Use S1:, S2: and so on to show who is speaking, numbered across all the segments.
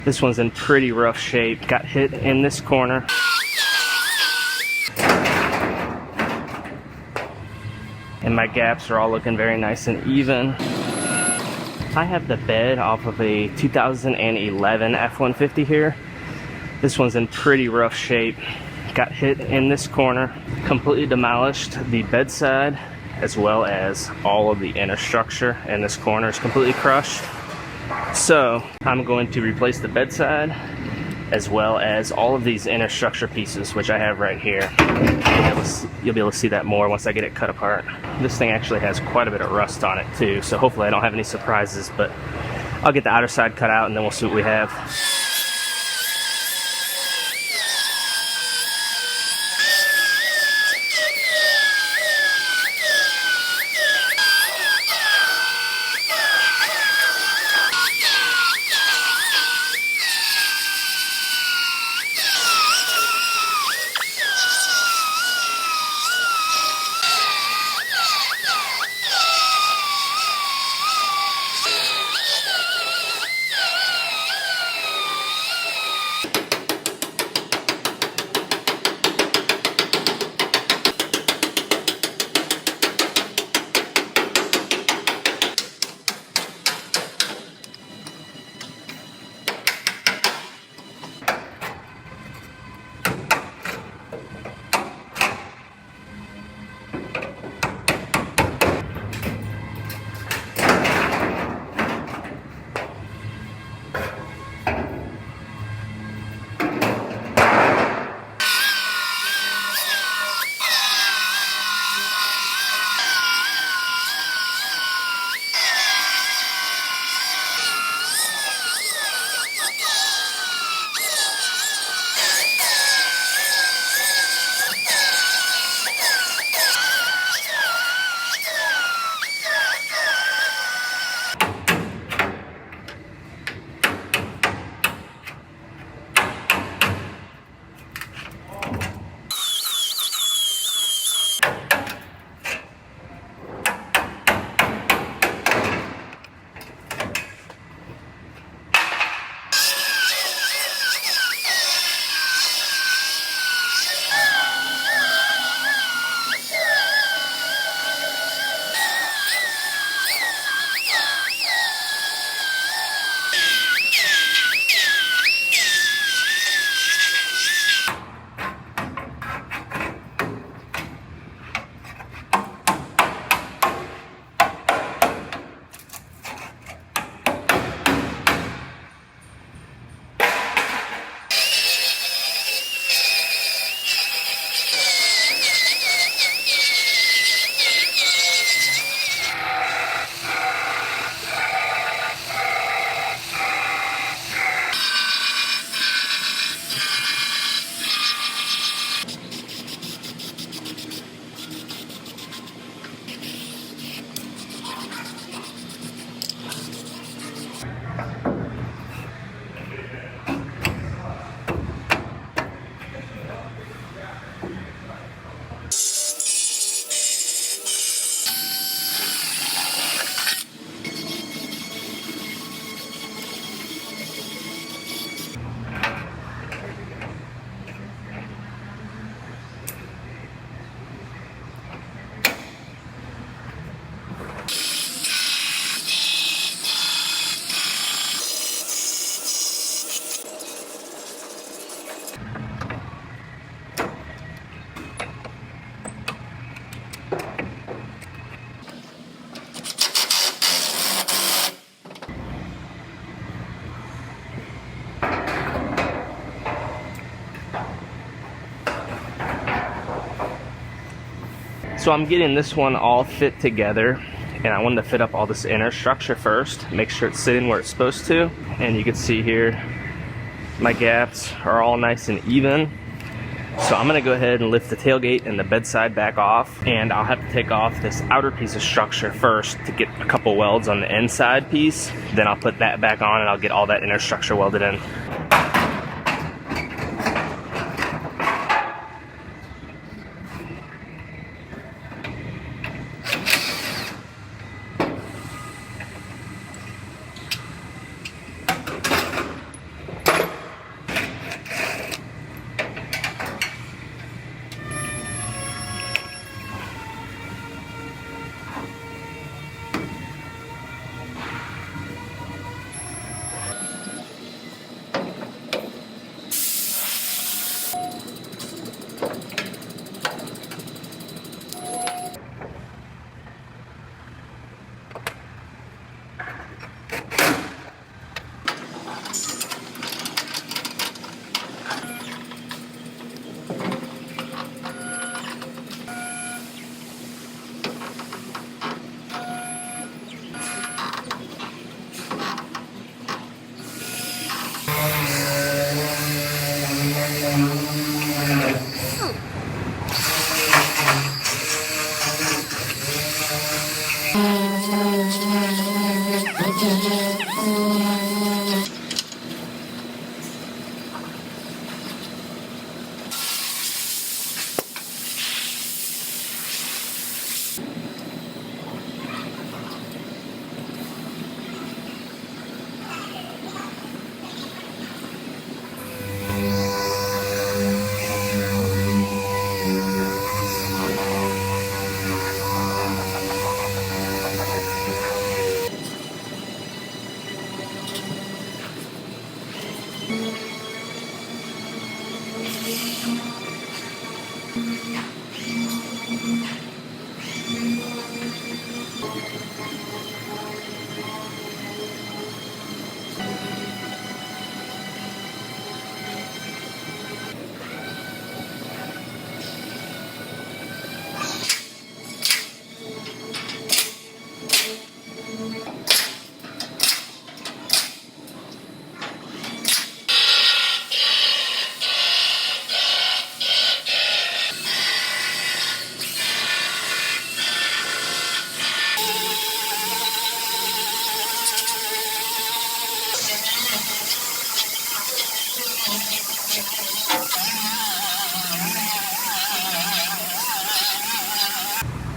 S1: This one's in pretty rough shape. Got hit in this corner. And my gaps are all looking very nice and even. I have the bed off of a 2011 F-150 here. This one's in pretty rough shape. Got hit in this corner. Completely demolished the bedside, as well as all of the inner structure in this corner is completely crushed. So I'm going to replace the bedside as well as all of these inner structure pieces, which I have right here. You'll be able to see that more once I get it cut apart. This thing actually has quite a bit of rust on it too, so hopefully I don't have any surprises, but I'll get the outer side cut out and then we'll see what we have. So I'm getting this one all fit together, and I wanted to fit up all this inner structure first, make sure it's sitting where it's supposed to. And you can see here, my gaps are all nice and even. So I'm gonna go ahead and lift the tailgate and the bedside back off, and I'll have to take off this outer piece of structure first to get a couple welds on the inside piece. Then I'll put that back on and I'll get all that inner structure welded in.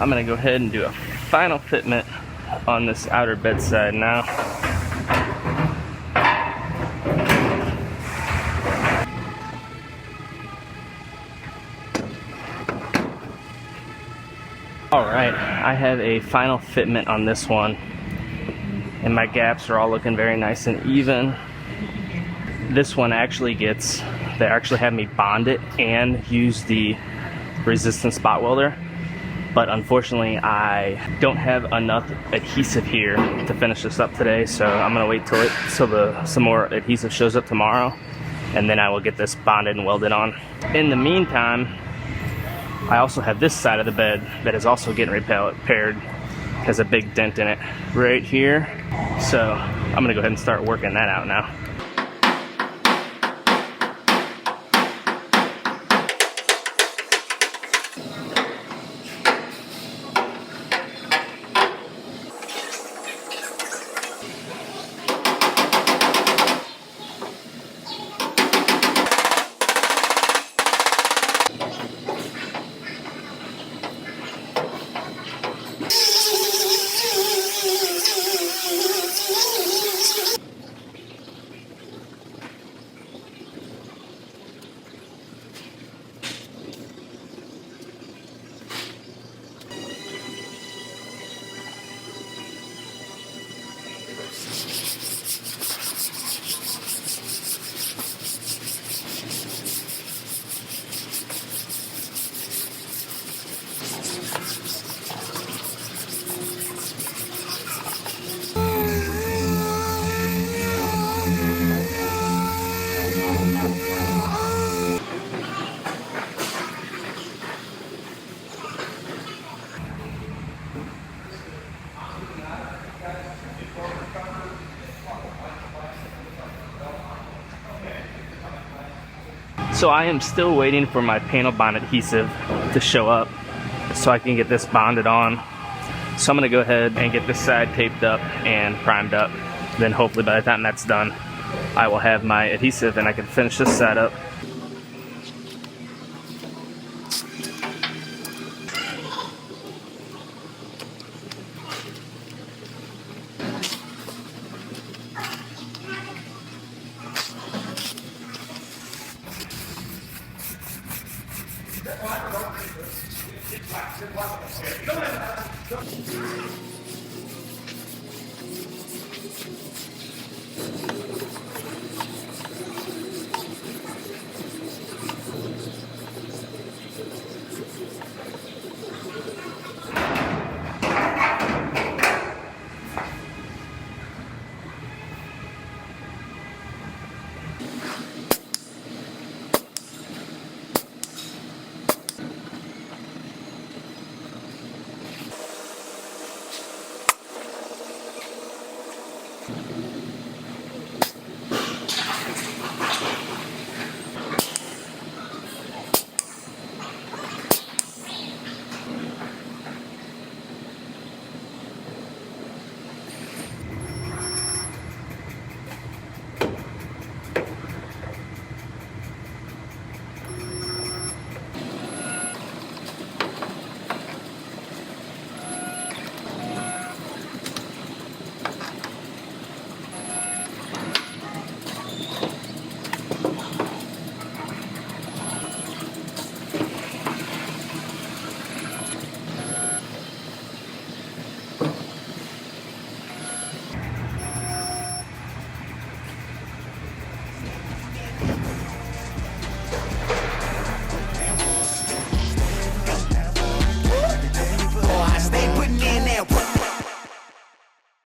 S1: I'm gonna go ahead and do a final fitment on this outer bedside now. Alright, I have a final fitment on this one, and my gaps are all looking very nice and even. This one actually they actually have me bond it and use the resistance spot welder, but unfortunately I don't have enough adhesive here to finish this up today, so I'm gonna wait till some more adhesive shows up tomorrow, and then I will get this bonded and welded on. In the meantime, I also have this side of the bed that is also getting repaired. Has a big dent in it right here, so I'm gonna go ahead and start working that out now. So I am still waiting for my panel bond adhesive to show up so I can get this bonded on. So I'm gonna go ahead and get this side taped up and primed up. Then hopefully by the time that's done, I will have my adhesive and I can finish this side up. Come on.